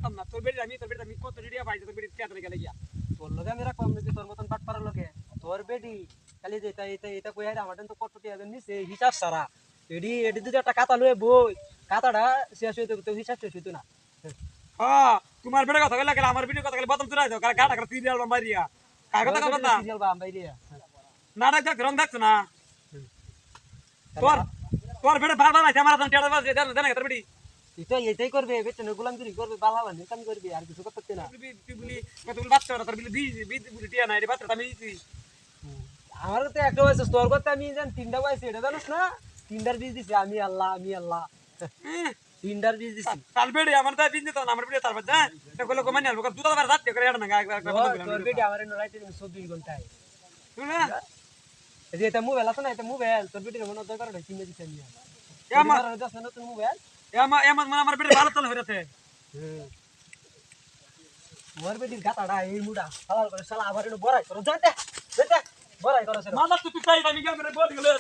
না তোর বেটি আমি কত রেডিয়া পাইছি তোর বেটি তেতরে গেলে গিয়া তোর লগে আমি রাখলাম না তোর মতন বাট পারার লগে তোর বেটি খালি যে এটা কই আরে আমাদের তো কত টিয়া দেন নিছে হিসাব সারা এডি এডি যদি একটা খাতা লয়ে বই খাতাটা শেষ হইতো তো হিসাব শেষ হইতো না হ্যাঁ তোমার বেটা কথা কইলা গেল আমার বেটি কথা গেলে বদল তুই দাও কার গাটা করে সিরিয়াল মারিয়া কার কথা কথা সিরিয়াল বা বাইরে নাটক দেখ রং দেখছ না তোর তোর বেটা বারবার আইছে আমার টেড়া বাজে দেন তোর বেটি এটা এটাই করবে বেচনে গোলামগিরি করবে বালা বানি কাম করবে আর কিছু করতে না তুই বলি কতগুলো বাচ্চা তোর বলি বলি টিয়া নাই রে বাচ্চা আমি দিছি আমার তো একটা বয়স তোর কথা আমি জান তিনটা বয়স এটা জানিস না তিনটার বীজ দিছি আমি আল্লাহ তিনটার বীজ দিছি তার বেটি আমার তো বিজনেস তো আমার বেটি তার বাচ্চা তো কইলো কমাই আলবো দুটো বার রাত করে এটা না তোর বেটি আমার রাইতে 24 ঘন্টায় তুই না এই যে এটা মোবাইল আছে না এটা মোবাইল তোর বেটির মনে দরকার নাই কিনে দিছি আমি আমার দাস না নতুন মোবাইল আমার বেটি ভালো চলে হইরাতে মোর বেটির গাতাড়া এই মুডা হালাল করে শালা আবার এনে বড়াই করো যাতে বড়াই করো মালা তুই চাই আমি গেল বল গেলে